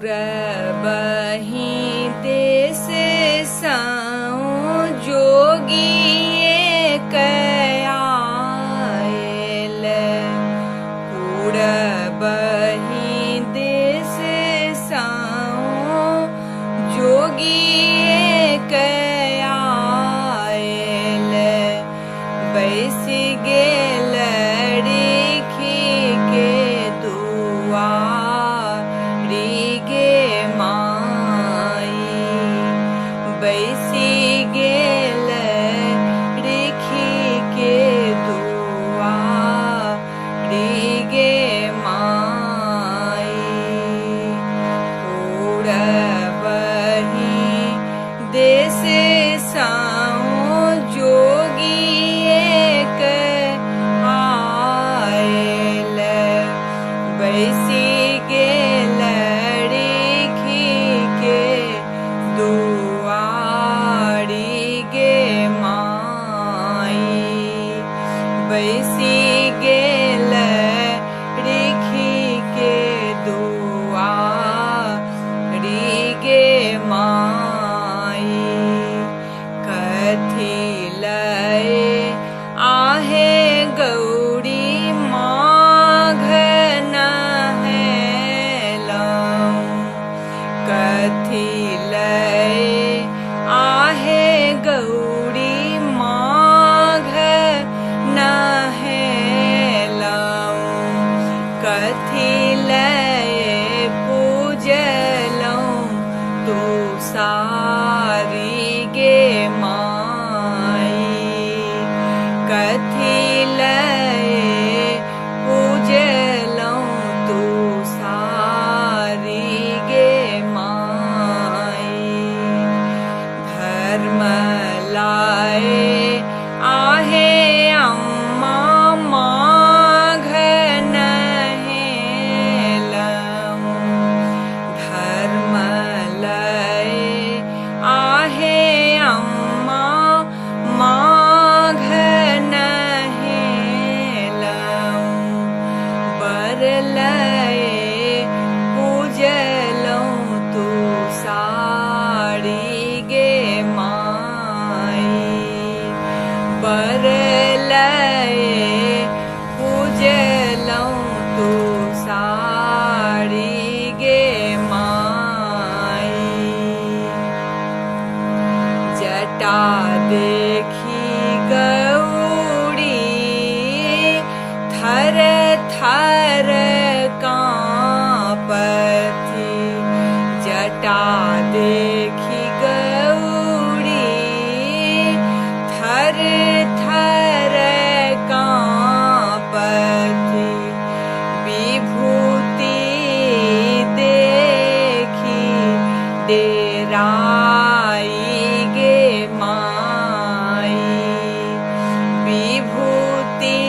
पूरबहि देश साँ जोगिए कयाल पूरबहि देश साँ जोगिए कयाल बैस गेल रेखी के दुआरी गे माई बैसी गेल रेखी के दुआरी गे माई पूरबहि देश साँ जोगिए कयाल बैसी गेल रेखी के दुआरी गे माई बैसी गेल रेखी के दुआरी गे माई कथी लए आहे गौरी माघ नहेलौं कथी लए आहे गौरी माघ नहेलौं कथी लए पूजलौं तू सारी गे माई कथी लए पूजलौं तू सारी गे माई धर्म लाए आहे अम्मा माघ नहेलौं धर्म लाए आहे अम्मा माघ नहेलौं बर लए पूजलौं तू सारी गे माई बर लए पूजलौं तू सारी गे माई जटा देखी गौरी थर थर काँपथि जटा देखी गौरी थर थर काँपथि विभूति देखी डेराई गे माई विभूति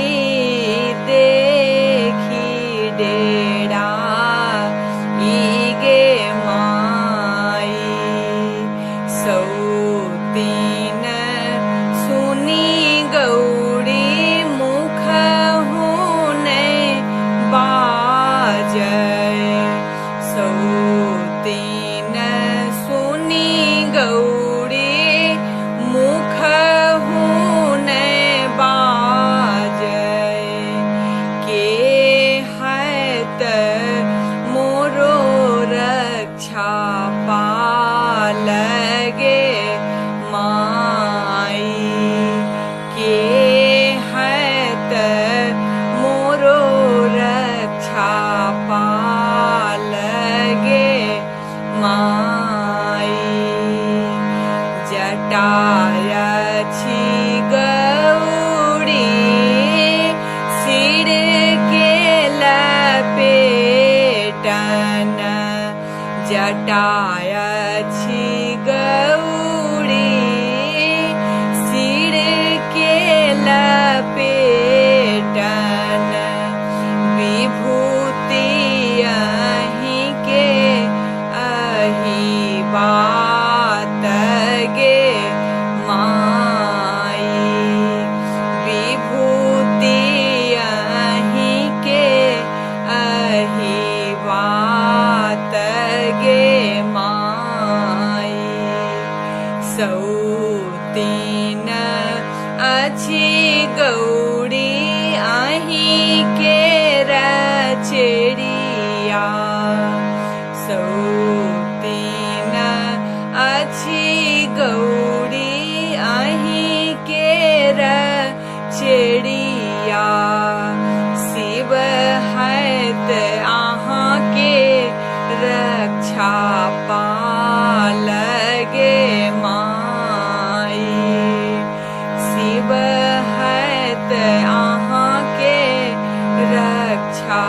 देखी डेराई गे माई सौतीन सुनी गौरी मुख हुने बाजय सौतीन सुनी गौरी मुख हुने बाजय के हैत मोरो रक्षा पालगे माई के हैत मोरो रक्षा पालगे माई जटायछि गौरी सिर के लपेटन जटायछि गौरी सिर के लपेटन विभूति अहीं के अही बात गे माई विभूति अहीं के अही बात गे रक्षा पालगे माई। शिव हत अहाँ के रक्षा